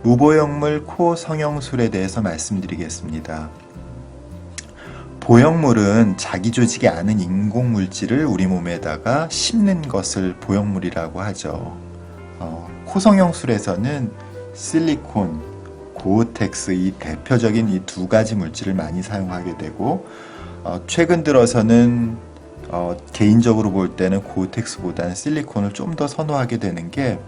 무보형물 코성형술에 대해서 말씀드리겠습니다. 보형물은 자기 조직이 아닌 인공물질을 우리 몸에다가 심는 것을 보형물이라고 하죠. 코성형술에서는 실리콘, 고어텍스 이 대표적인 이 두 가지 물질을 많이 사용하게 되고 최근 들어서는 개인적으로 볼 때는 고어텍스보다는 실리콘을 좀 더 선호하게 되는 게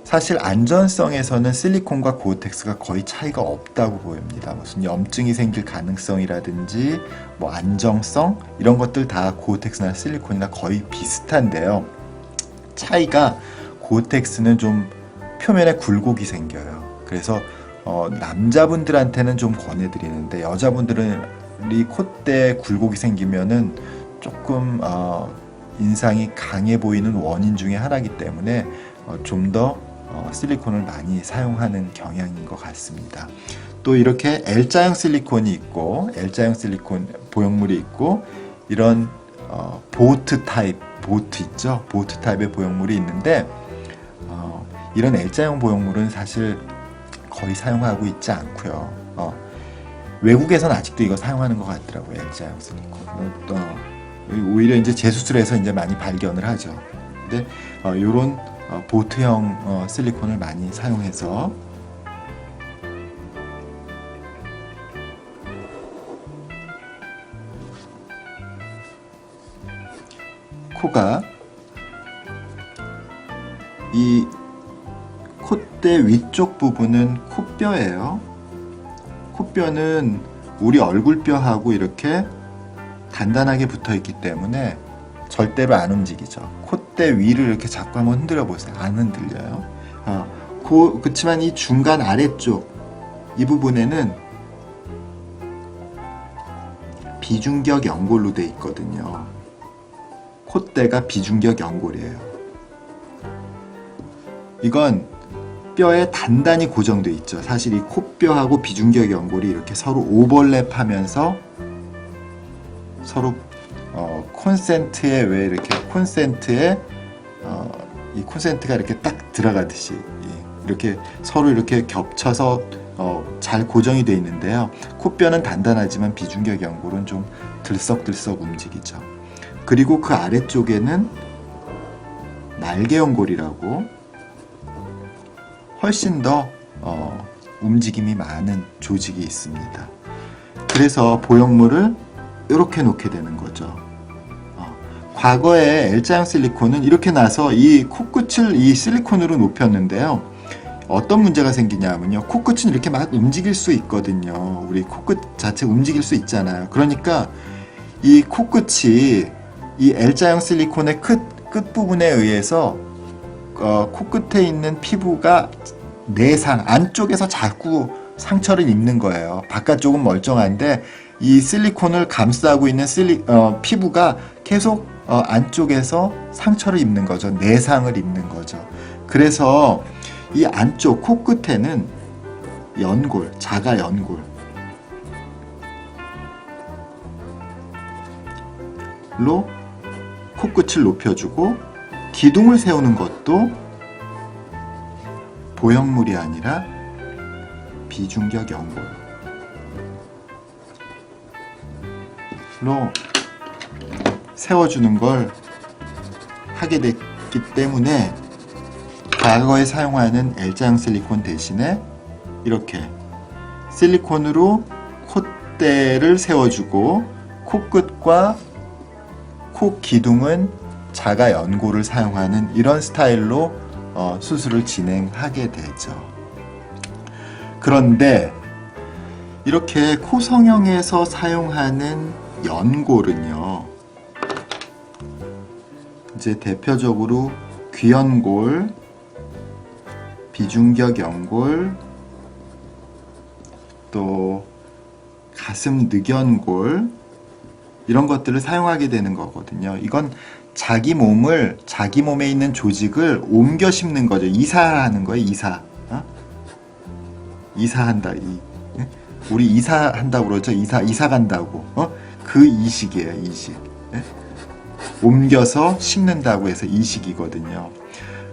사실 안전성에서는 실리콘과 고어텍스가 거의 차이가 없다고 보입니다. 무슨 염증이 생길 가능성이라든지 뭐 안정성 이런 것들 다 고어텍스나 실리콘이나 거의 비슷한데요. 차이가 고어텍스는 좀 표면에 굴곡이 생겨요. 그래서 남자분들한테는 좀 권해드리는데 여자분들이 콧대에 굴곡이 생기면은 조금 인상이 강해 보이는 원인 중에 하나이기 때문에 좀 더 실리콘을 많이 사용하는 경향인 것 같습니다. 또 이렇게 L자형 실리콘이 있고 L자형 실리콘 보형물이 있고 이런 보트 타입 보트 있죠? 보트 타입의 보형물이 있는데 이런 L자형 보형물은 사실 거의 사용하고 있지 않고요. 외국에서는 아직도 이거 사용하는 것 같더라고요. L자형 실리콘. 오히려 이제 재수술에서 이제 많이 발견을 하죠. 근데 이런 보트형 실리콘을 많이 사용해서 코가 이 콧대 위쪽 부분은 코뼈예요. 코뼈는 우리 얼굴뼈하고 이렇게 단단하게 붙어 있기 때문에 절대로 안 움직이죠. 콧대 위를 이렇게 자꾸 한번 흔들어 보세요. 안 흔들려요. 그렇지만 이 중간 아래쪽 이 부분에는 비중격 연골로 돼 있거든요. 콧대가 비중격 연골이에요. 이건 뼈에 단단히 고정돼 있죠. 사실 이 코뼈하고 비중격 연골이 이렇게 서로 오버랩하면서 서로 콘센트에 왜 이렇게 콘센트에 이 콘센트가 이렇게 딱 들어가듯이 이렇게 서로 이렇게 겹쳐서 잘 고정이 되어 있는데요. 코뼈는 단단하지만 비중격 연골은 좀 들썩들썩 움직이죠. 그리고 그 아래쪽에는 날개 연골이라고 훨씬 더 움직임이 많은 조직이 있습니다. 그래서 보형물을 이렇게 놓게 되는 거죠. 과거에 L자형 실리콘은 이렇게 나서 이 코끝을 이 실리콘으로 높였는데요. 어떤 문제가 생기냐면요. 코끝은 이렇게 막 움직일 수 있거든요. 우리 코끝 자체 움직일 수 있잖아요. 그러니까 이 코끝이 이 L자형 실리콘의 끝부분에 의해서 코끝에 있는 피부가 내상, 안쪽에서 자꾸 상처를 입는 거예요. 바깥쪽은 멀쩡한데 이 실리콘을 감싸고 있는 피부가 계속 안쪽에서 상처를 입는 거죠. 내상을 입는 거죠. 그래서 이 안쪽 코끝에는 연골, 자가 연골로 코끝을 높여주고 기둥을 세우는 것도 보형물이 아니라 비중격 연골로 세워주는 걸 하게 됐기 때문에 과거에 사용하는 L자형 실리콘 대신에 이렇게 실리콘으로 콧대를 세워주고 코끝과 코 기둥은 자가 연골을 사용하는 이런 스타일로 수술을 진행하게 되죠. 그런데 이렇게 코성형에서 사용하는 연골은요, 이제 대표적으로 귀연골, 비중격 연골, 또 가슴 늑연골 이런 것들을 사용하게 되는 거거든요. 이건 자기 몸에 있는 조직을 옮겨 심는 거죠. 이사하는 거예요. 이사한다. 우리 이사한다고 그러죠. 이사 간다고. 그 이식이에요. 이식. 옮겨서 심는다고 해서 이식이거든요.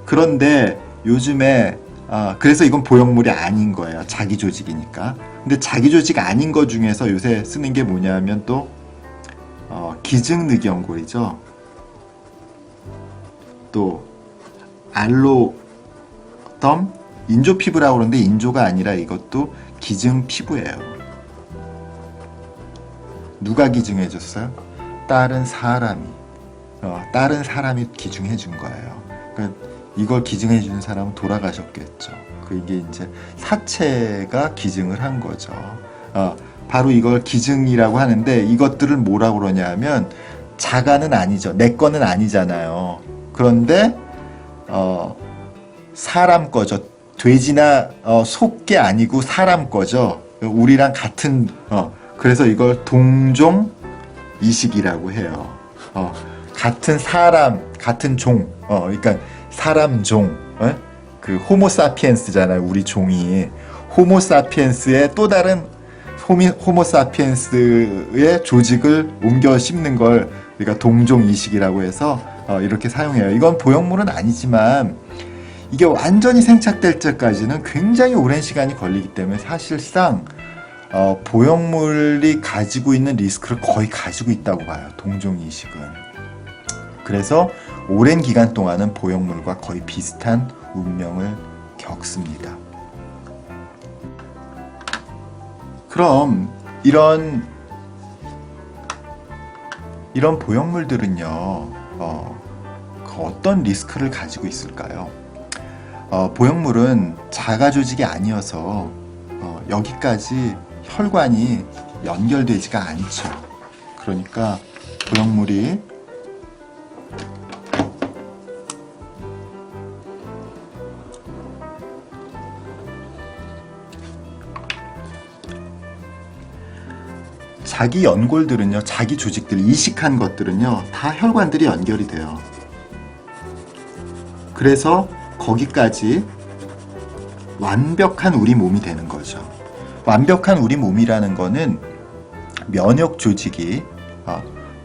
그런데 요즘에 그래서 이건 보형물이 아닌 거예요. 자기 조직이니까. 근데 자기 조직 아닌 거 중에서 요새 쓰는 게 뭐냐면 또 기증늑연골이죠. 또 알로덤, 인조피부라고 그러는데 인조가 아니라 이것도 기증피부예요. 누가 기증해줬어요? 다른 사람이 기증해준 거예요. 그러니까 이걸 기증해주는 사람은 돌아가셨겠죠. 이게 이제 사체가 기증을 한 거죠. 바로 이걸 기증이라고 하는데 이것들을 뭐라고 그러냐 하면 자가는 아니죠. 내 거는 아니잖아요. 그런데 사람 거죠. 돼지나 소게 아니고 사람 거죠. 우리랑 같은 그래서 이걸 동종 이식이라고 해요. 같은 사람, 같은 종. 그러니까 사람 종. 그 호모사피엔스잖아요. 우리 종이. 호모사피엔스의 또 다른 호모사피엔스의 조직을 옮겨 심는 걸 우리가 동종 이식이라고 해서 이렇게 사용해요. 이건 보형물은 아니지만 이게 완전히 생착될 때까지는 굉장히 오랜 시간이 걸리기 때문에 사실상 보형물이 가지고 있는 리스크를 거의 가지고 있다고 봐요. 동종 이식은. 그래서 오랜 기간 동안은 보형물과 거의 비슷한 운명을 겪습니다. 그럼 이런 보형물들은요, 어떤 리스크를 가지고 있을까요? 보형물은 자가 조직이 아니어서 여기까지 혈관이 연결되지가 않죠. 그러니까 보형물이 자기 연골들은요, 자기 조직들, 이식한 것들은요, 다 혈관들이 연결이 돼요. 그래서 거기까지 완벽한 우리 몸이 되는 거죠. 완벽한 우리 몸이라는 거는 면역 조직이,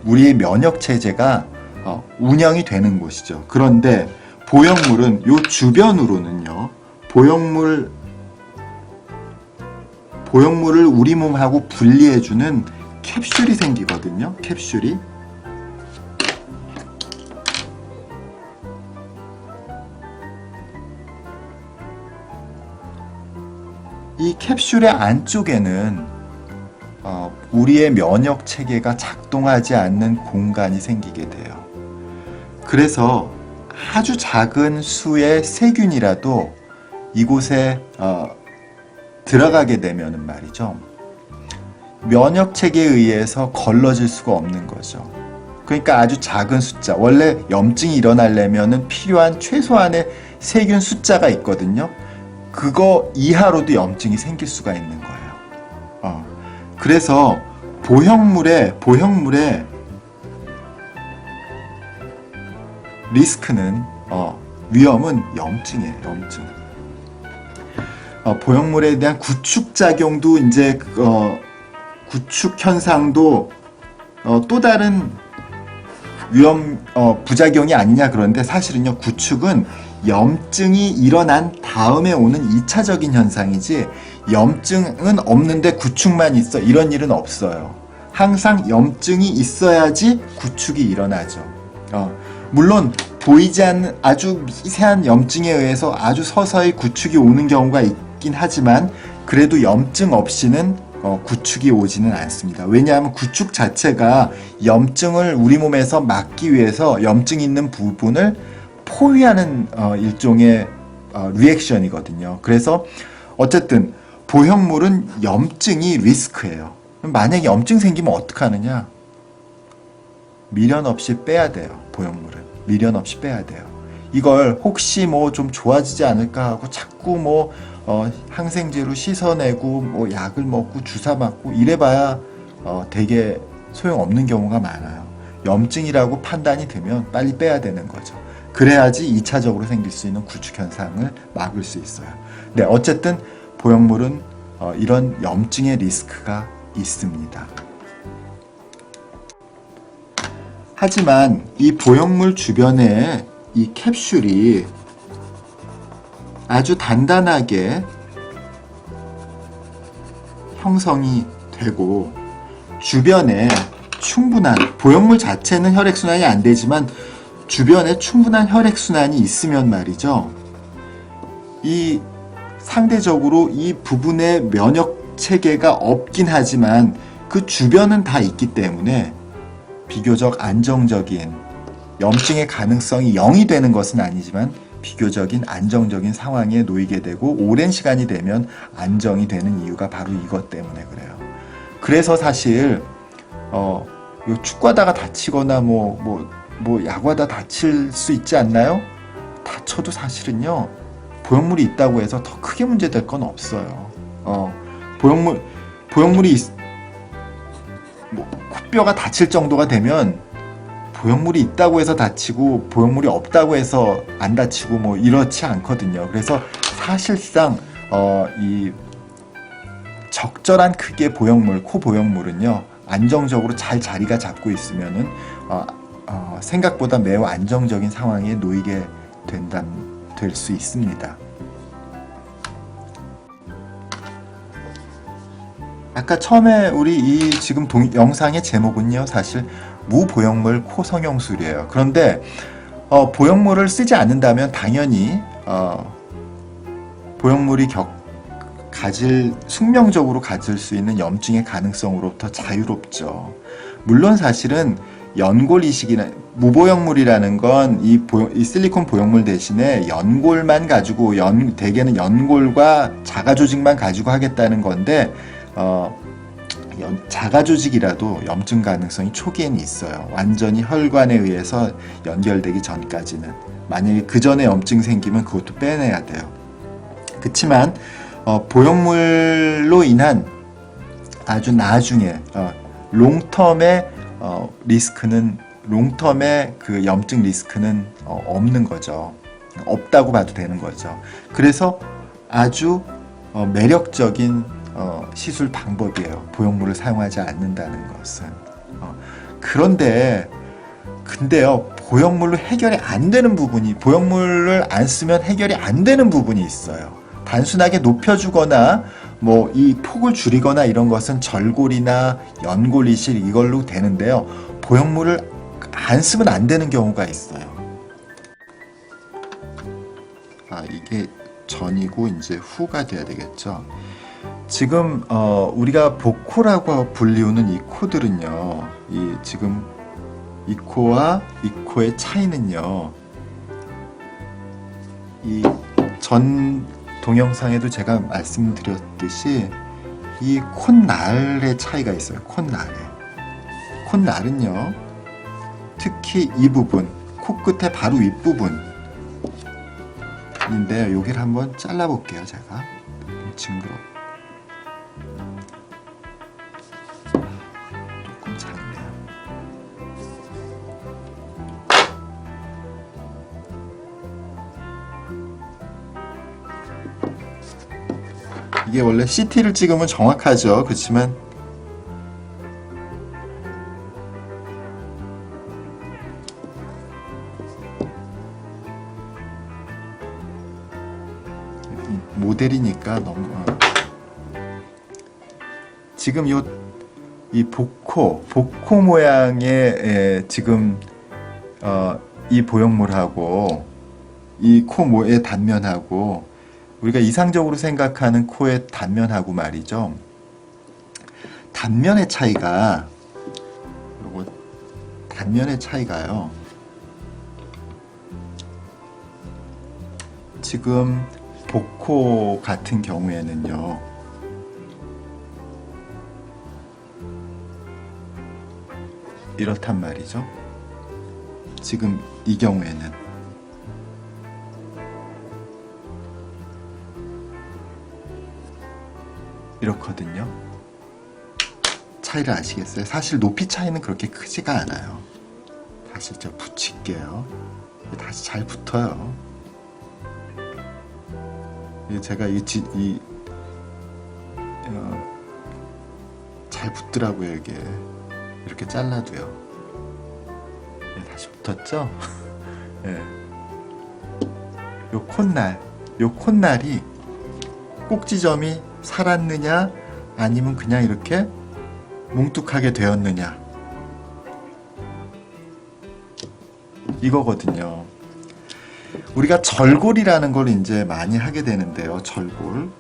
우리의 면역 체제가 운영이 되는 곳이죠. 그런데 보형물은 요 주변으로는요, 보형물을 우리 몸하고 분리해주는 캡슐이 생기거든요. 캡슐이. 이 캡슐의 안쪽에는 우리의 면역 체계가 작동하지 않는 공간이 생기게 돼요. 그래서 아주 작은 수의 세균이라도 이곳에 들어가게 되면은 말이죠, 면역 체계에 의해서 걸러질 수가 없는 거죠. 그러니까 아주 작은 숫자, 원래 염증이 일어나려면은 필요한 최소한의 세균 숫자가 있거든요. 그거 이하로도 염증이 생길 수가 있는 거예요. 그래서 보형물의 리스크는, 위험은 염증이에요. 염증. 보형물에 대한 구축작용도 이제 구축 현상도 또 다른 부작용이 아니냐 그런데 사실은요, 구축은 염증이 일어난 다음에 오는 2차적인 현상이지 염증은 없는데 구축만 있어 이런 일은 없어요. 항상 염증이 있어야지 구축이 일어나죠. 물론 보이지 않는 아주 미세한 염증에 의해서 아주 서서히 구축이 오는 경우가 있긴 하지만 그래도 염증 없이는 구축이 오지는 않습니다. 왜냐하면 구축 자체가 염증을 우리 몸에서 막기 위해서 염증 있는 부분을 포위하는 일종의 리액션이거든요. 그래서 어쨌든 보형물은 염증이 리스크예요. 만약에 염증 생기면 어떡하느냐? 미련 없이 빼야 돼요. 보형물은 미련 없이 빼야 돼요. 이걸 혹시 뭐 좀 좋아지지 않을까 하고 자꾸 항생제로 씻어내고 약을 먹고 주사 맞고 이래봐야 되게 소용없는 경우가 많아요. 염증이라고 판단이 되면 빨리 빼야 되는 거죠. 그래야지 2차적으로 생길 수 있는 구축 현상을 막을 수 있어요. 네, 어쨌든 보형물은 이런 염증의 리스크가 있습니다. 하지만 이 보형물 주변에 이 캡슐이 아주 단단하게 형성이 되고 주변에 충분한 보형물 자체는 혈액순환이 안 되지만 주변에 충분한 혈액순환이 있으면 말이죠. 이 상대적으로 이 부분에 면역 체계가 없긴 하지만 그 주변은 다 있기 때문에 비교적 안정적인 염증의 가능성이 0이 되는 것은 아니지만 비교적인 안정적인 상황에 놓이게 되고 오랜 시간이 되면 안정이 되는 이유가 바로 이것 때문에 그래요. 그래서 사실 축구하다가 다치거나 뭐 야구하다 다칠 수 있지 않나요? 다쳐도 사실은요 보형물이 있다고 해서 더 크게 문제될 건 없어요. 보형물이 코뼈가 다칠 정도가 되면 보형물이 있다고 해서 다치고 보형물이 없다고 해서 안 다치고 뭐 이렇지 않거든요. 그래서 사실상 이 적절한 크기의 보형물, 코 보형물은요 안정적으로 잘 자리가 잡고 있으면은 생각보다 매우 안정적인 상황에 놓이게 될 수 있습니다. 아까 처음에 우리 이 지금 영상의 제목은요 사실 무보형물 코 성형술이에요. 그런데 보형물을 쓰지 않는다면 당연히 보형물이 숙명적으로 가질 수 있는 염증의 가능성으로부터 자유롭죠. 물론 사실은 연골 이식이나 무보형물이라는 건 이 실리콘 보형물 대신에 연골만 가지고 대개는 연골과 자가 조직만 가지고 하겠다는 건데 자가 조직이라도 염증 가능성이 초기에는 있어요. 완전히 혈관에 의해서 연결되기 전까지는. 만약에 그 전에 염증 생기면 그것도 빼내야 돼요. 그렇지만 보형물로 인한 아주 나중에 롱텀의 롱텀의 그 염증 리스크는 없는 거죠. 없다고 봐도 되는 거죠. 그래서 아주 매력적인 시술 방법이에요. 보형물을 사용하지 않는다는 것은. 근데요, 보형물로 해결이 안 되는 부분이, 보형물을 안 쓰면 해결이 안 되는 부분이 있어요. 단순하게 높여주거나, 이 폭을 줄이거나 이런 것은 절골이나 연골 이식 이걸로 되는데요. 보형물을 안 쓰면 안 되는 경우가 있어요. 이게 전이고 이제 후가 돼야 되겠죠. 지금 우리가 복코라고 불리우는 이 코들은요, 지금 이 코와 이 코의 차이는요, 이 전 동영상에도 제가 말씀드렸듯이 이 콧날의 차이가 있어요. 콧날은요, 특히 이 부분, 코끝의 바로 윗부분인데 여기를 한번 잘라볼게요. 제가 징그러. 조금 작네요. 이게 원래 CT를 찍으면 정확하죠. 그렇지만 모델이니까 너무 지금 이 복코 모양의 지금 이 보형물하고 이 코의 단면하고 우리가 이상적으로 생각하는 코의 단면하고 말이죠. 단면의 차이가요. 지금 복코 같은 경우에는요, 이렇단 말이죠. 지금 이 경우에는 이렇거든요. 차이를 아시겠어요? 사실 높이 차이는 그렇게 크지가 않아요. 다시 제가 붙일게요. 다시 잘 붙어요. 제가 잘 붙더라고요. 이게 이렇게 잘라도요. 다시 붙었죠? 요 콧날 요 콧날이 꼭지점이 살았느냐 아니면 그냥 이렇게 뭉툭하게 되었느냐 이거거든요. 우리가 절골이라는 걸 이제 많이 하게 되는데요. 절골.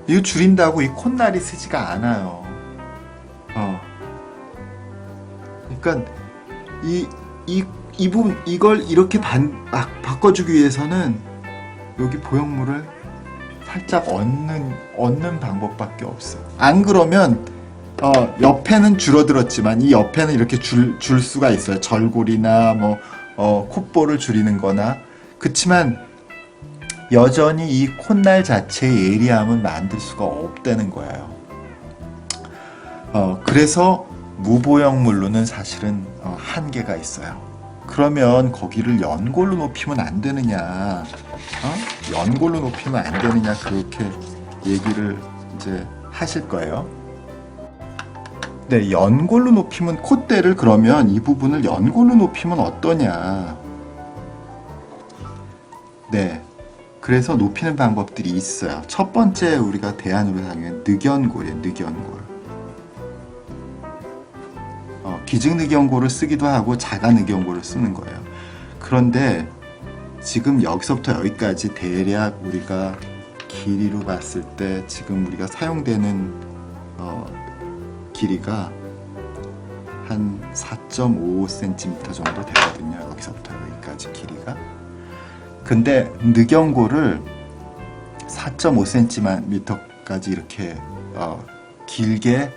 이거 줄인다고 이 콧날이 쓰지가 않아요. 그러니까 이 부분 이걸 이렇게 바꿔주기 위해서는 여기 보형물을 살짝 얹는 방법밖에 없어요. 안 그러면 옆에는 줄어들었지만 이 옆에는 이렇게 줄 수가 있어요. 절골이나 콧볼을 줄이는 거나. 그치만 여전히 이 콧날 자체의 예리함은 만들 수가 없다는 거예요. 그래서 무보형물로는 사실은 한계가 있어요. 그러면 거기를 연골로 높이면 안 되느냐, 연골로 높이면 안 되느냐, 그렇게 얘기를 이제 하실 거예요. 네, 연골로 높이면 콧대를 그러면 이 부분을 연골로 높이면 어떠냐. 네, 그래서 높이는 방법들이 있어요. 첫 번째 우리가 대안으로 사용하는 늑연골이에요. 늑연골. 기증늑연골을 쓰기도 하고 자가늑연골을 쓰는 거예요. 그런데 지금 여기서부터 여기까지 대략 우리가 길이로 봤을 때 지금 우리가 사용되는 길이가 한 4.5cm 정도 되거든요. 여기서부터 여기까지 길이가. 근데 늑연골을 4.5cm까지 이렇게 길게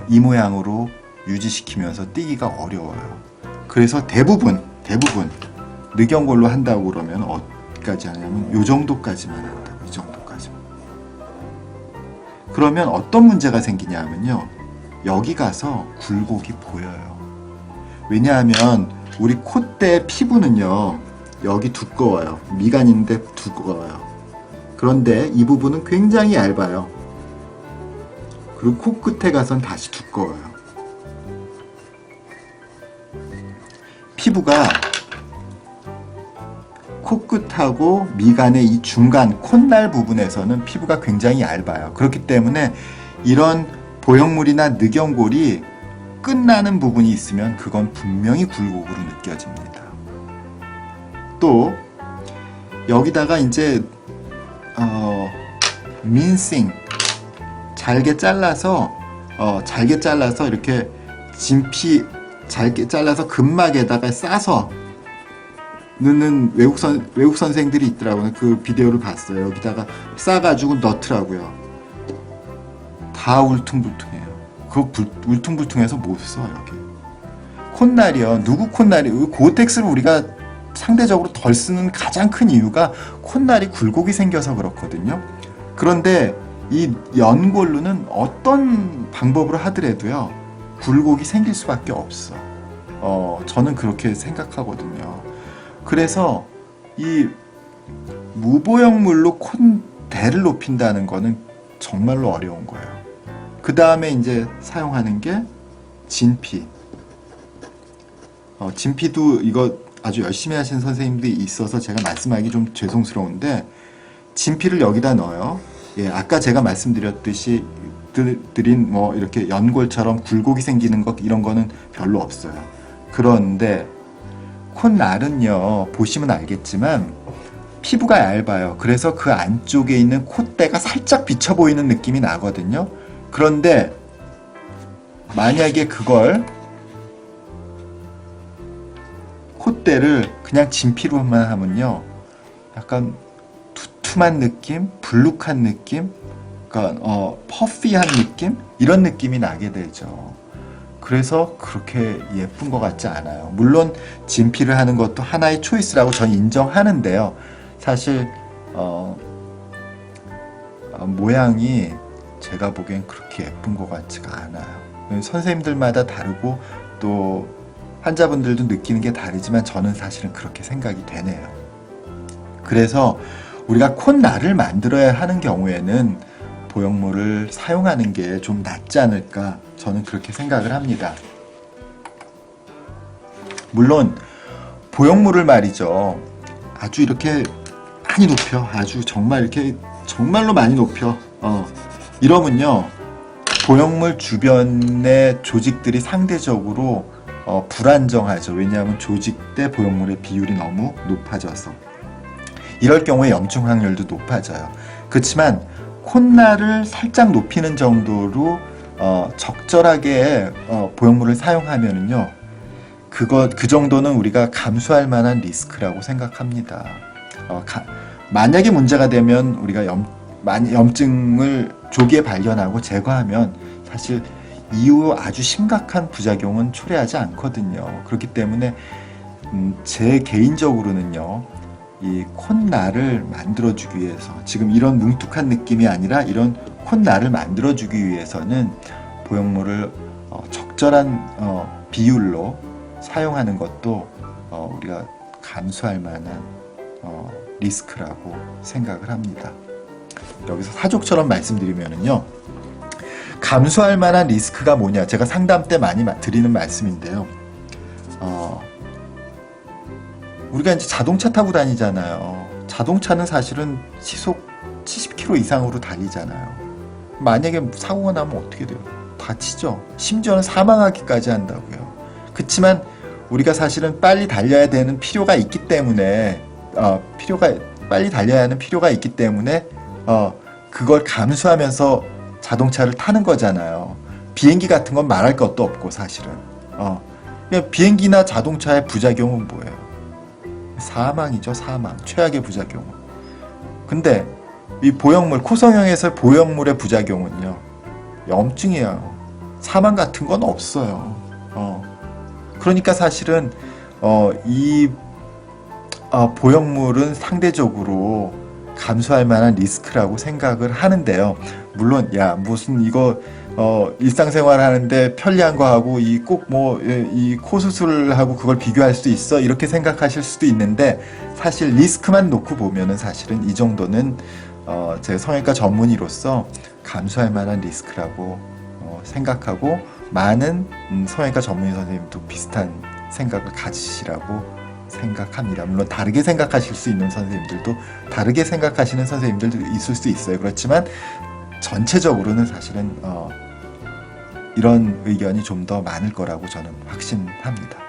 이 모양으로 유지시키면서 띄기가 어려워요. 그래서 대부분 늑연골로 한다고 그러면 어디까지 하냐면 요 정도까지만 한다고. 이 정도까지만. 그러면 어떤 문제가 생기냐 하면요, 여기 가서 굴곡이 보여요. 왜냐하면 우리 콧대 피부는요, 여기 두꺼워요. 미간인데 두꺼워요. 그런데 이 부분은 굉장히 얇아요. 그리고 코끝에 가선 다시 두꺼워요. 피부가 코끝하고 미간의 이 중간 콧날 부분에서는 피부가 굉장히 얇아요. 그렇기 때문에 이런 보형물이나 늑연골이 끝나는 부분이 있으면 그건 분명히 굴곡으로 느껴집니다. 또 여기다가 이제 민싱 잘게 잘라서 이렇게 진피 잘게 잘라서 근막에다가 싸서 넣는 외국 선생들이 있더라고요. 그 비디오를 봤어요. 여기다가 싸가지고 넣더라고요. 다 울퉁불퉁해요. 그거 울퉁불퉁해서 못 써. 여기 콧날이요. 누구 콧날이? 고텍스를 우리가 상대적으로 덜 쓰는 가장 큰 이유가 콧날이 굴곡이 생겨서 그렇거든요. 그런데 이 연골로는 어떤 방법으로 하더라도요, 굴곡이 생길 수밖에 없어. 저는 그렇게 생각하거든요. 그래서 이 무보형물로 콧대를 높인다는 거는 정말로 어려운 거예요. 그 다음에 이제 사용하는 게 진피. 진피도 이거 아주 열심히 하신 선생님들이 있어서 제가 말씀하기 좀 죄송스러운데, 진피를 여기다 넣어요. 예, 아까 제가 말씀드렸듯이 드린 이렇게 연골처럼 굴곡이 생기는 것 이런 거는 별로 없어요. 그런데 콧날은요, 보시면 알겠지만 피부가 얇아요. 그래서 그 안쪽에 있는 콧대가 살짝 비쳐 보이는 느낌이 나거든요. 그런데 만약에 그걸 콧대를 그냥 진피로만 하면요, 약간 두툼한 느낌, 불룩한 느낌, 그러니까 퍼피한 느낌, 이런 느낌이 나게 되죠. 그래서 그렇게 예쁜 것 같지 않아요. 물론 진피를 하는 것도 하나의 초이스라고 전 인정하는데요. 사실 모양이 제가 보기엔 그렇게 예쁜 것 같지가 않아요. 선생님들마다 다르고 또 환자분들도 느끼는 게 다르지만 저는 사실은 그렇게 생각이 되네요. 그래서 우리가 콧날을 만들어야 하는 경우에는 보형물을 사용하는 게 좀 낫지 않을까, 저는 그렇게 생각을 합니다. 물론 보형물을 말이죠. 아주 이렇게 많이 높여. 아주 정말 이렇게 정말로 많이 높여. 이러면요. 보형물 주변의 조직들이 상대적으로 불안정하죠. 왜냐하면 조직 대 보형물의 비율이 너무 높아져서. 이럴 경우에 염증 확률도 높아져요. 그렇지만 콧날을 살짝 높이는 정도로 적절하게 보형물을 사용하면은요. 그 정도는 우리가 감수할 만한 리스크라고 생각합니다. 만약에 문제가 되면 우리가 염증을 조기에 발견하고 제거하면 사실 이후 아주 심각한 부작용은 초래하지 않거든요. 그렇기 때문에 제 개인적으로는요, 이 콧날을 만들어주기 위해서, 지금 이런 뭉툭한 느낌이 아니라 이런 콧날을 만들어주기 위해서는 보형물을 적절한 비율로 사용하는 것도 우리가 감수할 만한 리스크라고 생각을 합니다. 여기서 사족처럼 말씀드리면은요, 감수할 만한 리스크가 뭐냐, 제가 상담 때 많이 드리는 말씀인데요. 우리가 이제 자동차 타고 다니잖아요. 자동차는 사실은 시속 70km 이상으로 달리잖아요. 만약에 사고가 나면 어떻게 돼요? 다치죠. 심지어는 사망하기까지 한다고요. 그렇지만 우리가 사실은 빨리 달려야 되는 필요가 있기 때문에 빨리 달려야 하는 필요가 있기 때문에 그걸 감수하면서 자동차를 타는 거잖아요. 비행기 같은 건 말할 것도 없고 사실은 그냥 비행기나 자동차의 부작용은 뭐예요? 사망이죠. 사망. 최악의 부작용은. 근데 이 보형물, 코성형에서 보형물의 부작용은요, 염증이에요. 사망 같은 건 없어요. 그러니까 사실은 이 보형물은 상대적으로 감수할 만한 리스크라고 생각을 하는데요. 물론 무슨 이거 일상생활 하는데 편리한 거 하고 이 꼭 뭐 이 코 수술을 하고 그걸 비교할 수 있어, 이렇게 생각하실 수도 있는데, 사실 리스크만 놓고 보면은 사실은 이 정도는 제 성형외과 전문의로서 감수할 만한 리스크라고 생각하고, 많은 성형외과 전문의 선생님도 비슷한 생각을 가지시라고 생각합니다. 물론 다르게 생각하실 수 있는 선생님들도, 다르게 생각하시는 선생님들도 있을 수 있어요. 그렇지만 전체적으로는 사실은 이런 의견이 좀 더 많을 거라고 저는 확신합니다.